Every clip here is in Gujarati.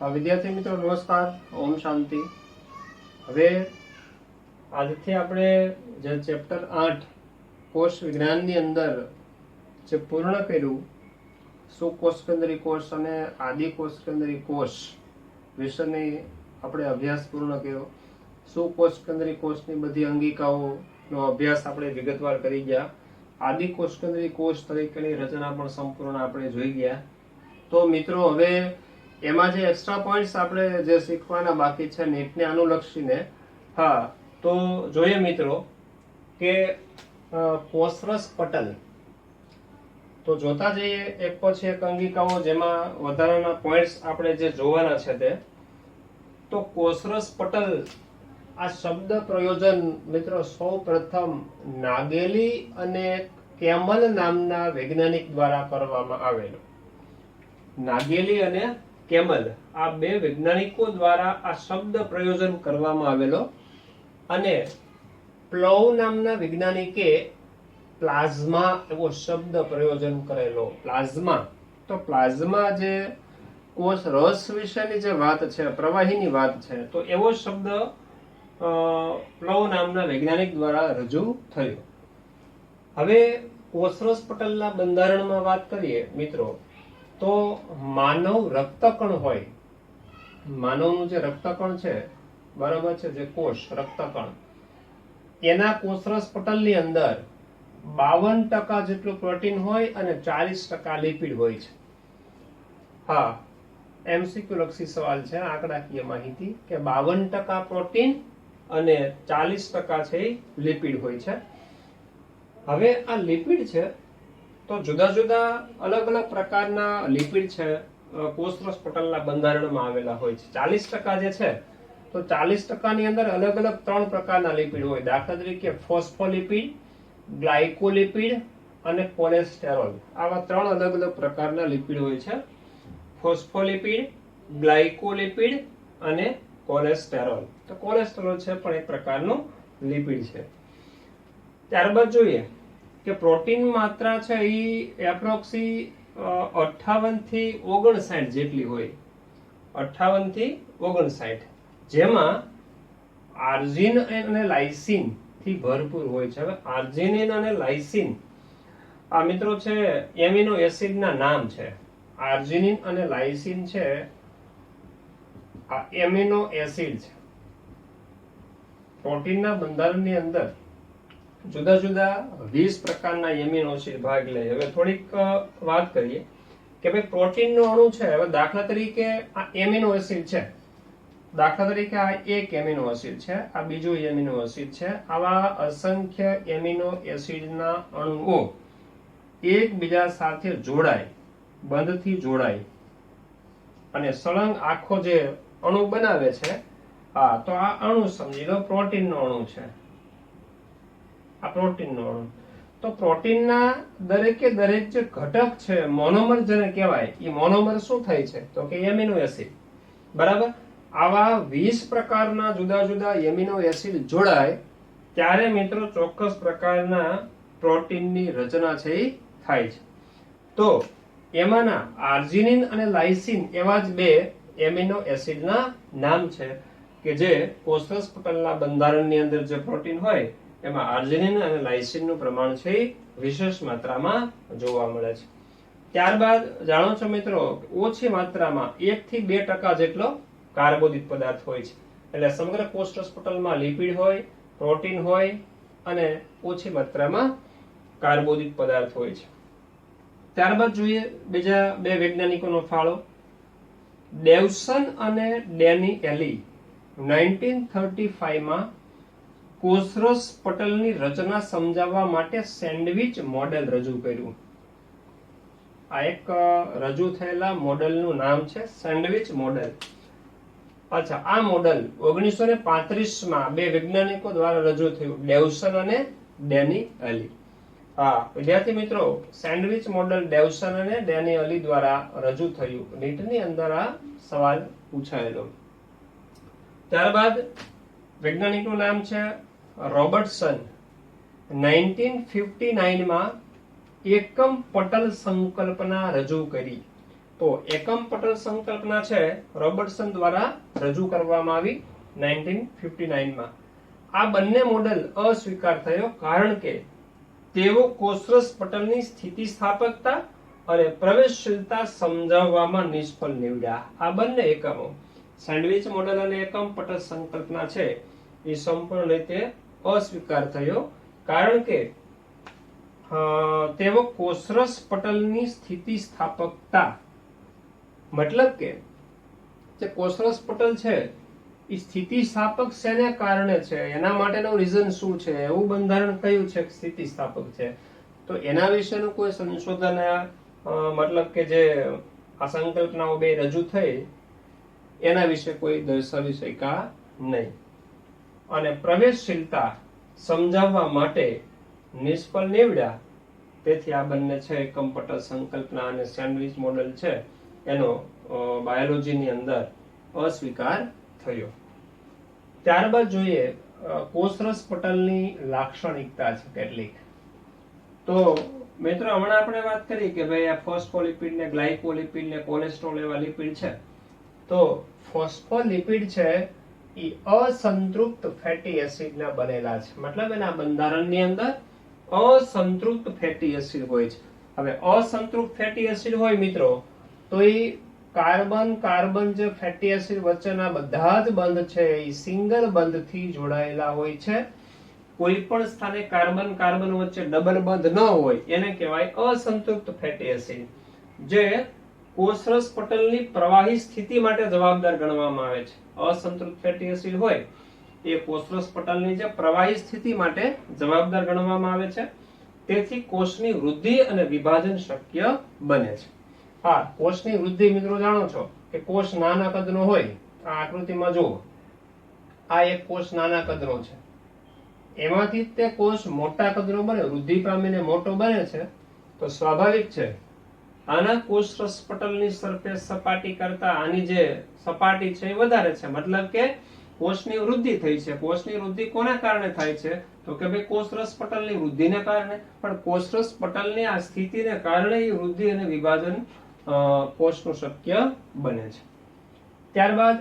વિદ્યાર્થી મિત્રો નમસ્કાર, ઓમ શાંતિ। હવે આજથી આપણે જે ચેપ્ટર 8 કોષ વિજ્ઞાનની અંદર જે પૂર્ણ કર્યું, સુકોષકેન્દ્રી કોષ અને આદિ કોષકેન્દ્રી કોષ વિશેની આપણે અભ્યાસ પૂર્ણ કર્યો। સુકોષકેન્દ્રી કોષની બધી અંગિકાઓનો અભ્યાસ આપણે વિગતવાર કરી ગયા। આદિ કોષકેન્દ્રી કોષ તરીકેની રચના પણ સંપૂર્ણ આપણે જોઈ ગયા। તો મિત્રો હવે એમાં જે એક્સ્ટ્રા પોઈન્ટ્સ આપણે જે શીખવાના બાકી છે નીટને અનુલક્ષીને, તો જોઈએ મિત્રો કે કોષરસ પટલ તો જોતા જઈએ એક પછી એક અંગિકાઓ, જેમાં વધારાના પોઈન્ટ્સ આપણે જે જોવાના છે તે તો કોષરસ પટલ આ શબ્દ પ્રયોજન મિત્રો સૌ પ્રથમ નાગેલી અને કેમલ નામના વૈજ્ઞાનિક દ્વારા કરવામાં આવેલો। નાગેલી અને કેમલ આ બે વૈજ્ઞાનિકો દ્વારા આ શબ્દ પ્રયોજન કરવામાં આવેલો અને પ્લવ નામના વૈજ્ઞાનિકે પ્લાઝમા એવો શબ્દ પ્રયોજન કરેલો। પ્લાઝમા તો પ્લાઝમા જે કોષ રસ વિશેની જે વાત છે, પ્રવાહીની વાત છે, તો એવો શબ્દ પ્લવ નામના વૈજ્ઞાનિક દ્વારા રજૂ થયો। હવે કોષરસ પટલના બંધારણમાં વાત કરીએ મિત્રો, તો માનવ રક્તકણ હોય, માનવનું જે રક્તકણ છે, બરાબર છે, જે કોષ રક્તકણ, એના કોષરસ પટલની અંદર 52% જેટલું પ્રોટીન હોય અને 40% લિપિડ હોય છે। એમસીક્યુ લક્ષી સવાલ છે, આંકડાકીય માહિતી, કે 52% પ્રોટીન અને 40% છે લિપિડ હોય છે। હવે આ લિપિડ છે તો જુદા જુદા અલગ અલગ પ્રકારના લિપિડ છે કોષરસ પટલના બંધારણમાં આવેલા હોય છે। 40% જે છે તો 40% ની અંદર અલગ અલગ 3 પ્રકારના લિપિડ હોય। દાખલા તરીકે ફોસ્ફોલિપિડ, ગ્લાયકોલિપિડ અને કોલેસ્ટેરોલ, આવા 3 અલગ અલગ પ્રકારના લિપિડ હોય છે। ફોસ્ફોલિપિડ, ગ્લાયકોલિપિડ અને કોલેસ્ટેરોલ। તો કોલેસ્ટેરોલ છે પણ એક પ્રકારનું લિપિડ છે। ત્યારબાદ જોઈએ કે પ્રોટીન માત્રા છે એ એપ્રોક્સી 58 થી 59 જેટલી હોય। 58 થી 59, જેમાં આર્જિન અને લાઇસિન થી ભરપૂર હોય છે। હવે આર્જિનિન અને લાઇસિન આ મિત્રો છે એમિનો એસિડ ના નામ છે। આર્જિનિન અને લાઇસિન છે આ એમિનો એસિડ છે। પ્રોટીનના બંધારણની અંદર જુદા જુદા 20 પ્રકારના એમિનો એસિડ ભાગ લે। હવે થોડીક વાત કરીએ કે ભાઈ પ્રોટીનનો અણુ છે, હવે દાખલા તરીકે આ એમિનો એસિડ છે, દાખલા તરીકે આ એક એમિનો એસિડ છે, આ બીજો એમિનો એસિડ છે, આવા અસંખ્ય એમિનો એસિડના અણુઓ એકબીજા સાથે જોડાય, બંધથી જોડાય અને સળંગ આખો જે અણુ બનાવે છે, તો આ અણુ સમજી લો પ્રોટીનનો અણુ છે। આ પ્રોટીનનો અણુ, તો પ્રોટીનના દરેકે દરેક જે ઘટક છે, મોનોમર જેને કહેવાય, એ મોનોમર શું થાય છે તો કે એમિનો એસિડ, બરાબર। આવા 20 પ્રકારના જુદા જુદા એમિનો એસિડ જોડાય ત્યારે મિત્રો ચોક્કસ પ્રકારના પ્રોટીનની રચના છે એ થાય છે। તો એમાંના આર્જિનિન અને લાઇસિન એવા જ બે એમિનો એસિડના નામ છે કે જે કોષરસ પટલના બંધારણની અંદર જે પ્રોટીન હોય એમાં આર્જિનિન અને લાઇસિનનું પ્રમાણ છે વિશેષ માત્રામાં જોવા મળે છે। ત્યારબાદ જાણો છો મિત્રો, ઓછી માત્રામાં 1 થી 2% જેટલો કાર્બોદિત પદાર્થ હોય છે। એટલે સમગ્ર કોષરસ પટલમાં લિપિડ હોય, પ્રોટીન હોય અને ઓછી માત્રામાં કાર્બોદિત પદાર્થ હોય છે। ત્યારબાદ જોઈએ બીજા બે વૈજ્ઞાનિકોનો ફાળો। ડેવસન અને ડેની એલી 1935 માં કોષરસ પટલની રચના સમજાવવા માટે સેન્ડવિચ મોડેલ રજૂ કર્યું। આ એક રજૂ થયેલા મોડેલનું નામ છે સેન્ડવિચ મોડેલ। અચ્છા, આ મોડેલ 1935 માં બે વૈજ્ઞાનિકો દ્વારા રજૂ થયું, ડેવસન અને ડેની એલી। વિદ્યાર્થી મિત્રો, સેન્ડવિચ મોડેલ ડેવસન અને ડેની એલી દ્વારા રજૂ થયું। નીટની અંદર આ સવાલ પૂછાયેલો। ત્યારબાદ વૈજ્ઞાનિકનું નામ છે રોબર્ટસન। 1959 માં એકમ પટલ સંકલ્પના રજૂ કરી। તો એકમ પટલ સંકલ્પના છે રોબર્ટસન દ્વારા રજૂ કરવામાં આવી 1959 માં. આ બંને મોડેલ અસ્વીકાર થયો કારણ કે તેઓ કોષરસ પટલની સ્થિતિસ્થાપકતા અને પ્રવેશશીલતા સમજાવવામાં નિષ્ફળ નીવડ્યા. આ બંને એકમો સેન્ડવિચ મોડેલ અને એકમ પટલ સંકલ્પના છે એ સંપૂર્ણ રીતે અસ્વીકાર થયો કારણ કે તેઓ કોષરસ પટલની સ્થિતિસ્થાપકતા મતલબ કે જે કોષરસ પટલ છે એ સ્થિતિસ્થાપક શેને કારણે છે, એના માટેનું રીઝન શું છે, એવું બંધારણ કયું છે કે સ્થિતિસ્થાપક છે, તો એના વિશેનું કોઈ સંશોધન મતલબ કે જે આ સંકલ્પનાઓ બે રજૂ થઈ એના વિશે કોઈ દર્શાવી શક્યા નહીં. અને પ્રવેશશીલતા સમજાવવા માટે નિષ્ફળ નીવડ્યા. તેથી આ બંને છે એકમ પટલ સંકલ્પના અને સેન્ડવિચ મોડેલ છે એનો બાયોલોજીની અંદર અસ્વીકાર થયો. ત્યારબાદ જોઈએ કોષરસ પટલની લાક્ષણિકતા છે કેટલીક. તો મિત્રો હમણાં આપણે વાત કરી કે ભાઈ આ ફોસ્ફોલિપિડ ને ગ્લાયકોલિપિડ ને કોલેસ્ટ્રોલ એવા લિપિડ છે. તો ફોસ્ફોલિપિડ છે એ અસંતૃપ્ત ફેટી એસિડ ના બનેલા છે, મતલબ એના બંધારણની અંદર અસંતૃપ્ત ફેટી એસિડ હોય છે. હવે અસંતૃપ્ત ફેટી એસિડ હોય મિત્રો તો એ કાર્બન જે ફેટી એસિડ વચ્ચેના બધા જ બંધ છે એ સિંગલ બંધથી જોડાયેલા હોય છે. કોઈ પણ સ્થાને કાર્બન વચ્ચે ડબલ બંધ ન હોય એને કહેવાય અસંતૃપ્ત ફેટી એસિડ, જે કોષરસ પટલની પ્રવાહી સ્થિતિ માટે જવાબદાર ગણવામાં આવે છે. અસંતૃપ્ત ફેટી એસિડ હોય એ કોષરસ પટલની જે પ્રવાહી સ્થિતિ માટે જવાબદાર ગણવામાં આવે છે. તેથી કોષની વૃદ્ધિ અને વિભાજન શક્ય બને છે. હા, કોષની વૃદ્ધિ મિત્રો જાણો છો કે કોષ નાના કદનો હોય. આ આકૃતિમાં જુઓ, આ એક કોષ નાના કદનો છે, એમાંથી તે કોષ મોટા કદનો બને, વૃદ્ધિ પામીને મોટો બને છે. તો સ્વાભાવિક છે આના કોષરસ પટલની સરફેસ સપાટી કરતા આની જે સપાટી છે એ વધારે છે, મતલબ કે કોષની વૃદ્ધિ થઈ છે. કોષની વૃદ્ધિ કોના કારણે થાય છે તો કે ભાઈ કોષરસ પટલની વૃદ્ધિને કારણે. પણ કોષરસ પટલની આ સ્થિતિને કારણે એ વૃદ્ધિ અને વિભાજન કોષનું શક્ય બને છે. ત્યારબાદ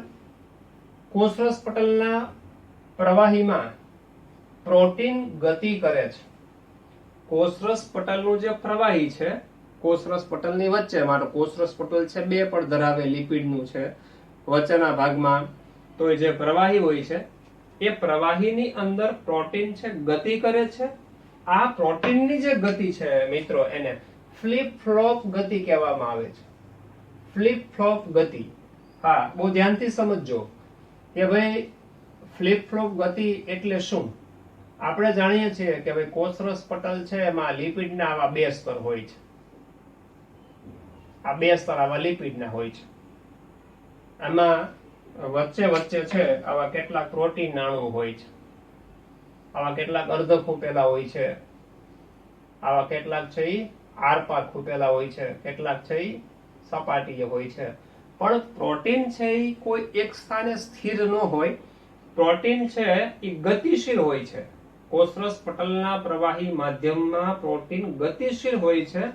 કોષરસ પટલના પ્રવાહીમાં પ્રોટીન ગતિ કરે છે. કોષરસ પટલનું જે પ્રવાહી છે, કોષરસ પટલની વચ્ચે, માટે કોષરસ પટલ છે બે પડ ધરાવે, લિપિડનું છે વચ્ચેના ભાગમાં, તો જે પ્રવાહી હોય છે એ પ્રવાહીની અંદર પ્રોટીન છે ગતિ કરે છે. આ પ્રોટીનની જે ગતિ છે મિત્રો એને ફ્લિપ ફ્લોપ ગતિ કહેવામાં આવે છે. ફ્લિપ ફ્લોપ ગતિ, હા બહુ ધ્યાનથી સમજજો કે ભાઈ ફ્લિપ ફ્લોપ ગતિ એટલે શું. આપણે જાણીએ છીએ કે ભાઈ કોષરસ પટલ છે એમાં લિપિડના આવા બે સ્તર હોય છે. આ બે સ્તર આવા લિપિડના હોય છે. આમાં વચ્ચે છે આવા કેટલાક પ્રોટીન અણુ હોય છે, આવા કેટલાક અર્ધ ખૂંપેલા હોય છે, આવા કેટલાક છે ઈ આરપાર ખૂંપેલા હોય છે, કેટલાક છે ઈ સપાટીએ હોય છે. પણ પ્રોટીન છે ઈ કોઈ એક સ્થાને સ્થિર ન હોય. પ્રોટીન છે ઈ ગતિશીલ હોય છે. કોષરસ પટલના પ્રવાહી માધ્યમમાં પ્રોટીન ગતિશીલ હોય છે.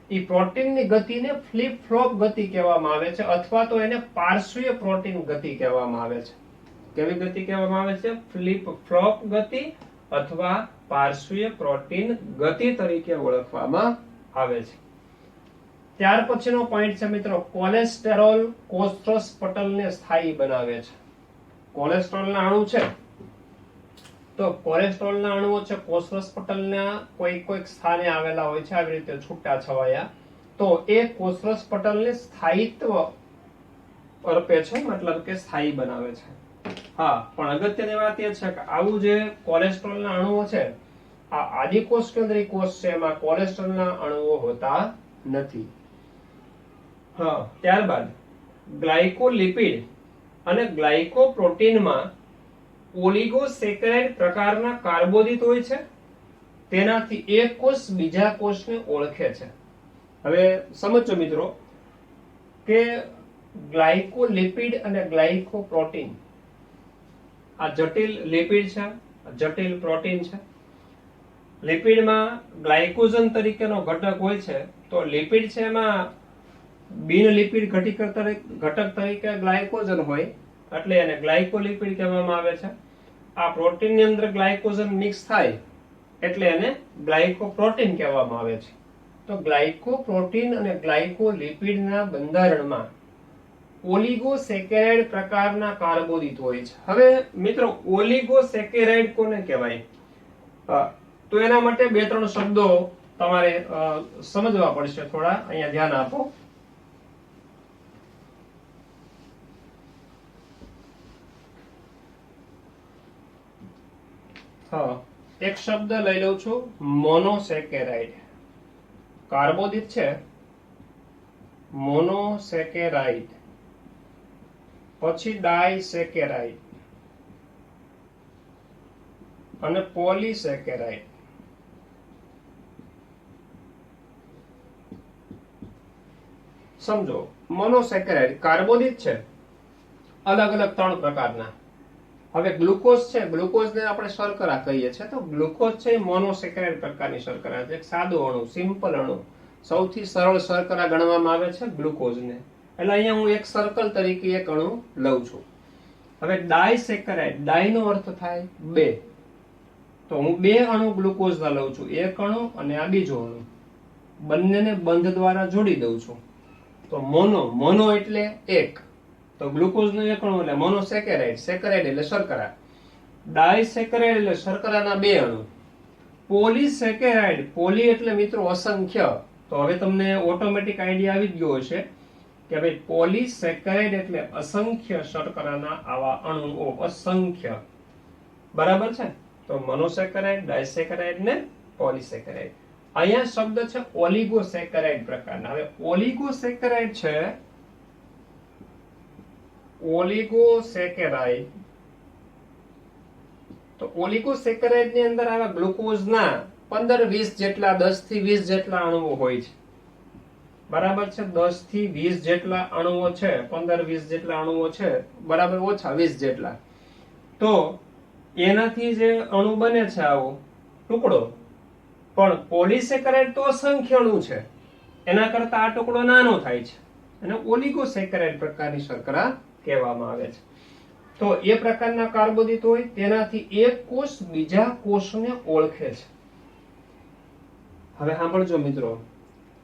ઈ પ્રોટીનની ગતિને ફ્લિપ ફ્લોપ ગતિ કહેવામાં આવે છે, અથવા તો એને પાર્શ્વીય પ્રોટીન ગતિ કહેવામાં આવે છે. કેવી ગતિ કહેવામાં આવે છે? ફ્લિપ ફ્લોપ ગતિ અથવા પાર્શ્વીય પ્રોટીન ગતિ તરીકે ઓળખવામાં આવે છે. ત્યાર પછીનો પોઈન્ટ છે મિત્રો, કોલેસ્ટેરોલ કોષરસ પટલને સ્થાયી બનાવે છે. કોલેસ્ટ્રોલના અણુ છે તો કોલેસ્ટ્રોલના અણુઓ છે કોષરસ પટલના કોઈક સ્થાને આવેલા હોય છે, આવી રીતે છૂટા છવાયા. તો એ કોષરસ પટલને સ્થાયિત્વ અર્પે છે, મતલબ કે સ્થાયી બનાવે છે. હા, પણ અગત્યની વાત એ છે કે આવું જે કોલેસ્ટ્રોલના અણુઓ છે, આ આદિકોષ કેન્દ્રીય કોષ છે એમાં કોલેસ્ટ્રોલના અણુઓ હોતા નથી. હા, ત્યારબાદ ગ્લાયકોલિપિડ અને ગ્લાયકોપ્રોટીનમાં ઓલિગોસેકેરાઇડ પ્રકારના કાર્બોદિત હોય છે. તેનાથી એક કોષ બીજા કોષને ઓળખે છે. હવે સમજો મિત્રો કે ગ્લાયકોલિપિડ અને ગ્લાયકોપ્રોટીન આ જટિલ લિપિડ છે, જટિલ પ્રોટીન છે. લિપિડમાં ગ્લાયકોજન તરીકેનો ઘટક હોય છે. તો લિપિડ છે એમાં બિન લિપિડ ઘટક તરીકે ગ્લાયકોજન હોય એટલે એને ગ્લાયકોલિપિડ કહેવામાં આવે છે. આ પ્રોટીનની અંદર ગ્લાયકોજન મિક્સ થાય એટલે એને ગ્લાયકોપ્રોટીન કહેવામાં આવે છે. તો ગ્લાયકોપ્રોટીન અને ગ્લાયકોલિપિડના બંધારણમાં ઓલિગોસેકેરાઇડ પ્રકારના કાર્બોદિત હોય છે. હવે મિત્રો ઓલિગોસેકેરાઇડ કોને કહેવાય? તો એના માટે બે ત્રણ શબ્દો તમારે સમજવા પડશે. થોડા અહીંયા ધ્યાન આપો. એક શબ્દ લઈ લઉં છું, મોનોસેકેરાઇડ. કાર્બોદિત છે મોનોસેકેરાઇડ, પછી ડાયસેકેરાઇડ અને પોલીસેકેરાઇડ. સમજો, મોનોસેકેરાઇડ કાર્બોદિત છે, અલગ અલગ ત્રણ પ્રકારના. હવે ગ્લુકોઝ છે, ગ્લુકોઝને આપણે શર્કરા કહીએ છીએ. તો ગ્લુકોઝ છે એ મોનોસેકેરાઇડ પ્રકારની શર્કરા છે, એક સાદો અણુ, સિમ્પલ અણુ, સૌથી સરળ શર્કરા ગણવામાં આવે છે ગ્લુકોઝને. એટલે અહીંયા હું એક સર્કલ તરીકે એક અણુ લઉં છું. હવે ડાયસેકેરાઇડ, ડાયનો અર્થ થાય બે, તો હું બે અણુ ગ્લુકોઝના લઉં છું, એક અણુ અને આ બીજો અણુ, બંનેને બંધ દ્વારા જોડી દઉં છું. તો મોનો એટલે એક, તો ગ્લુકોઝનો એક અણુ એટલે મોનોસેકેરાઇડ, સેકેરાઇડ એટલે શર્કરા, ડાયસેકેરાઇડ એટલે શર્કરાના બે અણુ, પોલીસેકેરાઇડ, પોલી એટલે મિત્રો અસંખ્ય. તો હવે તમને ઓટોમેટિક આઈડિયા આવી જ ગયો હશે કે ભાઈ પોલીસેકેરાઇડ એટલે અસંખ્ય શર્કરાના આવા અણુઓ, અસંખ્ય. બરાબર છે? તો મોનોસેકેરાઇડ, ડાયસેકેરાઇડ ને પોલીસેકેરાઇડ. અહીંયા શબ્દ છે ઓલિગોસેકેરાઇડ પ્રકારના. હવે ઓલિગોસેકેરાઇડ છે, ઓલિગોસેકેરાઇડ, તો ઓલિગોસેકેરાઇડ ની અંદર આવા ગ્લુકોઝના 15-20 જેટલા, 10 થી 20 જેટલા અણુઓ હોય છે. બરાબર છે? 10 થી 20 જેટલા અણુઓ છે, 15-20 જેટલા અણુઓ છે, બરાબર, ઓછા 20 જેટલા. તો એનાથી જે અણુ બને છે આવો ટુકડો, પણ પોલીસેકેરાઇડ તો અસંખ્ય અણુ છે, એના કરતા આ ટુકડો નાનો થાય છે, અને ઓલિગોસેકેરાઇડ પ્રકારની શર્કરા કહેવામાં આવે છે. તો એ પ્રકારના કાર્બોદિત હોય, તેનાથી એક કોષ બીજા કોષને ઓળખે છે. હવે સાંભળજો મિત્રો,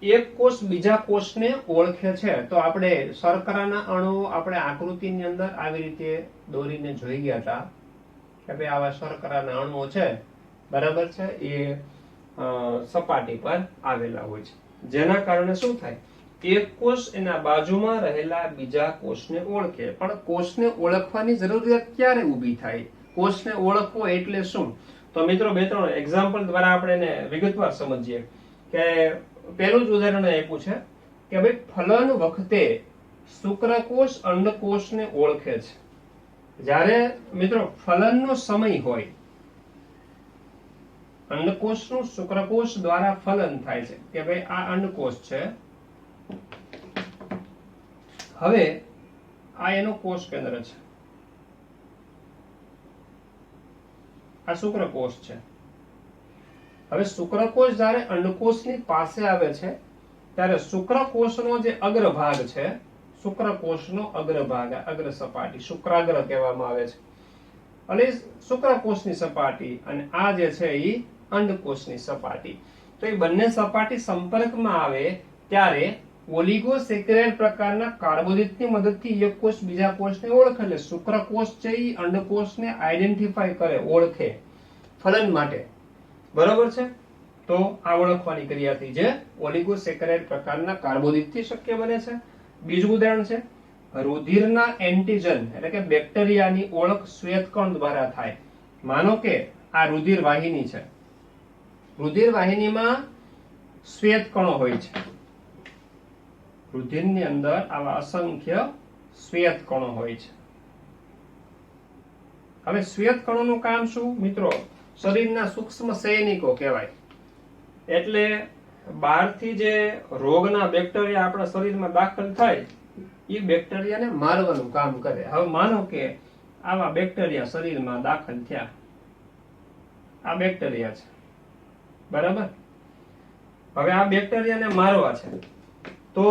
એક કોષ બીજા કોષને ઓળખે છે. તો આપણે શર્કરાના અણુઓ આપણે આકૃતિની અંદર આવી રીતે દોરીને જોઈ ગયા હતા કે ભાઈ આવા શર્કરાના અણુઓ છે, બરાબર છે, એ સપાટી પર આવેલા હોય છે. જેના કારણે શું થાય, એક કોષ એના બાજુમાં રહેલા બીજા કોષને ઓળખે. પણ કોષને ઓળખવાની જરૂરિયાત ક્યારે ઊભી થાય? કોષને ઓળખવો એટલે શું? તો મિત્રો બે ત્રણ એક્ઝામ્પલ દ્વારા આપણે એને વિગતવાર સમજીએ. કે પહેલું જ ઉદાહરણ આપ્યું છે કે ભાઈ ફલન વખતે શુક્રકોષ અંડકોષને ઓળખે છે. જ્યારે મિત્રો ફલનનો સમય હોય, અંડકોષનું શુક્રકોષ દ્વારા ફલન થાય છે કે ભાઈ આ અંડકોષ છે, હવે આ એનું કોષ કેન્દ્ર છે, આ શુક્રકોષ છે. હવે શુક્રકોષ જ્યારે અંડકોષની પાસે આવે છે ત્યારે શુક્રકોષનો જે અગ્રભાગ છે, શુક્રકોષનો અગ્રભાગ, અગ્ર સપાટી શુક્રાગ્ર કહેવામાં આવે છે, અને શુક્રકોષની સપાટી, અને આ જે છે એ અંડકોષની સપાટી. તો એ બંને સપાટી સંપર્કમાં આવે ત્યારે ઓલિગોસેકેરાઇડ પ્રકારના કાર્બોદિતની મદદથી એક કોષ બીજા કોષને ઓળખે. એટલે શુક્રકોષ છે એ અંડકોષને આઈડેન્ટિફાઈ કરે, ઓળખે ફલન માટે. બરોબર છે? તો આ ઓળખવાની ક્રિયાથી જે ઓલિગોસેકેરાઇડ પ્રકારના કાર્બોદિતથી શક્ય બને છે. બીજું ઉદાહરણ છે રુધિરના એન્ટીજન એટલે કે બેક્ટેરિયાની ઓળખ શ્વેતકણ દ્વારા થાય. માનો કે આ રુધિર વાહિની છે, રુધિર વાહિનીમાં શ્વેતકણો હોય છે, રુધિરની અંદર આવા અસંખ્ય શ્વેતકણો હોય છે. હવે શ્વેતકણોનું કામ શું મિત્રો? શરીરના સૂક્ષ્મ સૈનિકો કહેવાય. એટલે બહારથી જે રોગના બેક્ટેરિયા આપણા શરીરમાં દાખલ થાય એ બેક્ટેરિયાને મારવાનું કામ કરે. હવે માનો કે આવા બેક્ટેરિયા શરીરમાં દાખલ થયા, આ બેક્ટેરિયા છે, બરાબર? હવે આ બેક્ટેરિયાને મારવા છે, તો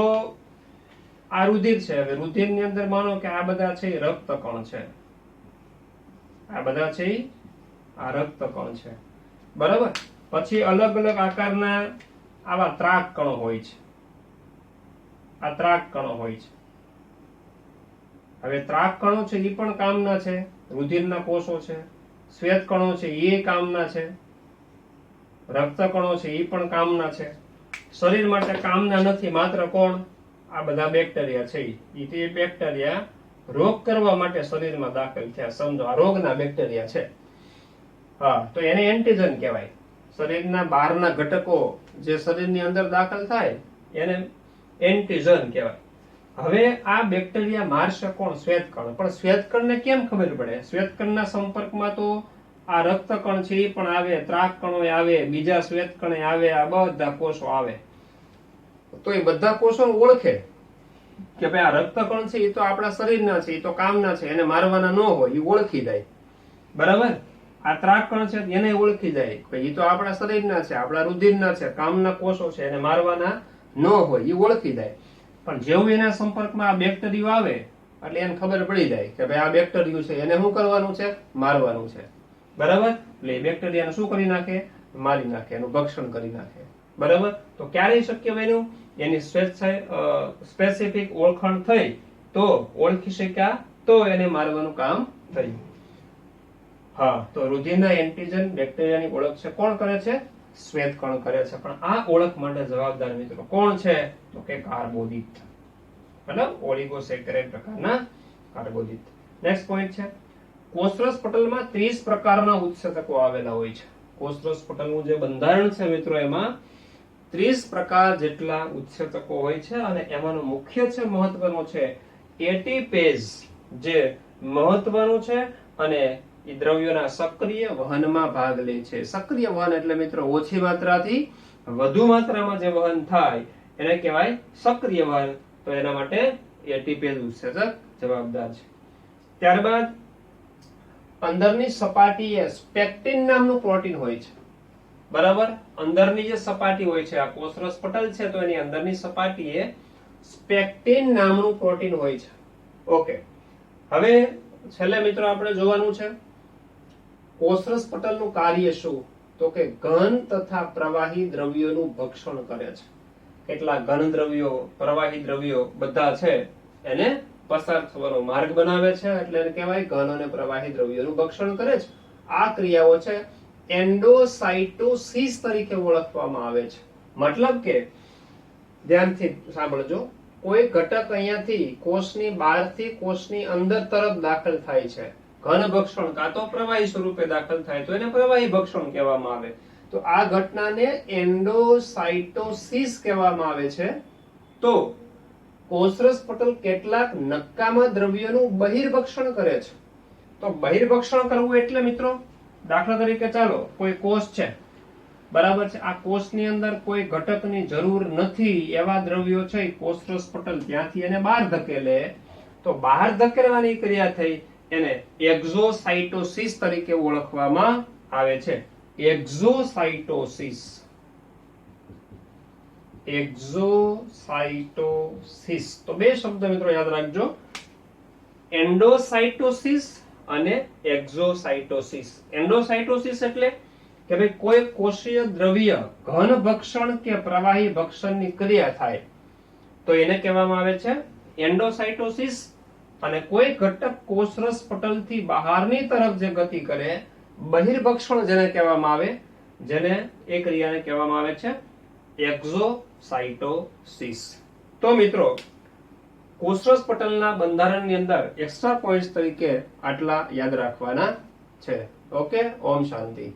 આ રુધિર છે. હવે રુધિરની અંદર માનો કે આ બધા છે એ રક્તકણ છે. આ બધા છે આ રક્તકણ છે, બરાબર. પછી અલગ અલગ આકારના આવા ત્રાક કણો હોય છે. આ ત્રાક કણો હોય છે. હવે ત્રાક કણો છે એ પણ કામના છે, રુધિરના કોષો છે. શ્વેત કણો છે એ કામના છે, રક્ત કણો છે એ પણ કામના છે. શરીર માટે કામના નથી માત્ર કોણ? આ બધા બેક્ટેરિયા છે. એ બેક્ટેરિયા રોગ કરવા માટે શરીરમાં દાખલ થયા. સમજો આ રોગના બેક્ટેરિયા છે. હા, તો એને એન્ટીજન કહેવાય. શરીરના બહારના ઘટકો જે શરીરની અંદર દાખલ થાય એને એન્ટીજન કહેવાય. હવે આ બેક્ટેરિયા મારશે કોણ? શ્વેતકણ. પણ શ્વેતકણને કેમ ખબર પડે? શ્વેતકણના સંપર્કમાં તો આ રક્તકણ છે એ પણ આવે, ત્રાક કણો આવે, બીજા શ્વેતકણ આવે, આ બધા કોષો આવે. તો એ બધા કોષો ઓળખે કે ભાઈ આ રક્તકણ છે એ તો આપણા શરીરના છે, એ તો કામના છે, એને મારવાના ન હોય, એ ઓળખી જાય, બરાબર. આ ત્રાક કણ છે એને ઓળખી જાય કે એ તો આપણા શરીરના છે, આપણા રુધિરના છે, કામના કોષો છે, એને મારવાના ન હોય, એ ઓળખી જાય. પણ જેવું એના સંપર્કમાં આ બેક્ટેરિયો આવે એટલે એને ખબર પડી જાય કે ભાઈ આ બેક્ટેરિયો છે, એને શું કરવાનું છે? મારવાનું છે, બરાબર. એટલે એ બેક્ટેરિયાને શું કરી નાખે? મારી નાખે, એનું ભક્ષણ કરી નાખે, બરાબર. તો ક્યારે શક્ય બન્યું? એની સ્પેસિફિક ઓળખાણ થઈ તો ઓળખી શક્યા તો એને મારવાનું કામ થયું. હા, તો રુધિરના એન્ટીજન બેક્ટેરિયાની ઓળખ છે કોણ કરે છે? શ્વેતકણ કરે છે. પણ આ ઓળખ માટે જવાબદાર મિત્રો કોણ છે? તો કે કાર્બોદિત, મતલબ ઓલિગોસેકેરાઇડ પ્રકારના કાર્બોદિત. નેક્સ્ટ પોઈન્ટ છે કોષરસ પટલમાં 30 પ્રકારના ઉત્સેચકો આવેલા હોય છે. કોષરસ પટલનું જે બંધારણ છે મિત્રો એમાં 30 પ્રકાર જેટલા ઉત્સેચકો હોય છે અને એમાંનું મુખ્ય છે મહત્વનું છે એટીપેઝ, જે મહત્વનું છે અને એ દ્રવ્યોના સક્રિય વહનમાં ભાગ લે છે. સક્રિય વહન એટલે મિત્રો ઓછી માત્રાથી વધુ માત્રામાં જે વહન થાય એને કહેવાય સક્રિય વહન. તો એના માટે એટીપેઝ ઉત્સેચક જવાબદાર છે. ત્યારબાદ અંદરની સપાટીએ સ્પેક્ટિન નામનું પ્રોટીન હોય છે, બરાબર. અંદરની જે સપાટી હોય છે, આ કોષરસ પટલ છે તો એની અંદરની સપાટીએ સ્પેક્ટિન નામનું પ્રોટીન હોય છે. ઓકે, હવે છેલ્લે મિત્રો આપણે જોવાનું છે કોષરસ પટલનું કાર્ય શું? તો કે ઘન તથા પ્રવાહી દ્રવ્યોનું ભક્ષણ કરે છે. કેટલા ઘન દ્રવ્યો, પ્રવાહી દ્રવ્યો બધા છે એને પસાર થવાનો માર્ગ બનાવે છે, એટલે એને કહેવાય ઘન અને પ્રવાહી દ્રવ્યોનું ભક્ષણ કરે છે. આ ક્રિયાઓ છે એન્ડોસાઇટોસિસ તરીકે ઓળખવામાં આવે છે. મતલબ કે ધ્યાનથી સાંભળજો, કોઈ ઘટક અહીંયાથી કોષની બહારથી કોષની અંદર તરફ દાખલ થાય છે, ઘન ભક્ષણ કાં તો પ્રવાહી સ્વરૂપે દાખલ થાય તો એને પ્રવાહી ભક્ષણ કહેવામાં આવે. તો આ ઘટનાને એન્ડોસાઇટોસિસ કહેવામાં આવે છે. તો કોષરસ પટલ કેટલાક નક્કામાં દ્રવ્યોનું બહિર્ભક્ષણ કરે છે. તો બહિર્ભક્ષણ કરવું એટલે મિત્રો દાખલા તરીકે ચાલો કોઈ કોષ છે, બરાબર છે. આ કોષની અંદર કોઈ ઘટકની જરૂર નથી એવા દ્રવ્યો છે, કોષરસ પટલ ત્યાંથી એને બહાર ધકેલે. તો બહાર ધકેલવાની ક્રિયા થઈ એને એક્ઝોસાઇટોસિસ તરીકે ઓળખવામાં આવે છે. એક્ઝોસાઇટોસિસ, એક્ઝોસાઇટોસિસ. તો બે શબ્દ મિત્રો યાદ રાખજો, એન્ડોસાઇટોસિસ અને એક્ઝોસાઇટોસિસ. એન્ડોસાઇટોસિસ એટલે કે ભાઈ કોઈ કોષીય દ્રવ્ય ઘન ભક્ષણ કે પ્રવાહી ભક્ષણની ક્રિયા થાય તો એને કહેવામાં આવે છે એન્ડોસાઇટોસિસ. અને કોઈ ઘટક કોષરસ પટલથી બહારની તરફ જે ગતિ કરે, બહિર્ભક્ષણ જેને કહેવામાં આવે, જેને એ ક્રિયાને કહેવામાં આવે છે એક્ઝોસાઇટોસિસ. તો મિત્રો કોષરસ પટલના બંધારણની અંદર એક્સ્ટ્રા પોઈન્ટ્સ તરીકે આટલા યાદ રાખવાના છે. ઓકે, ઓમ શાંતિ.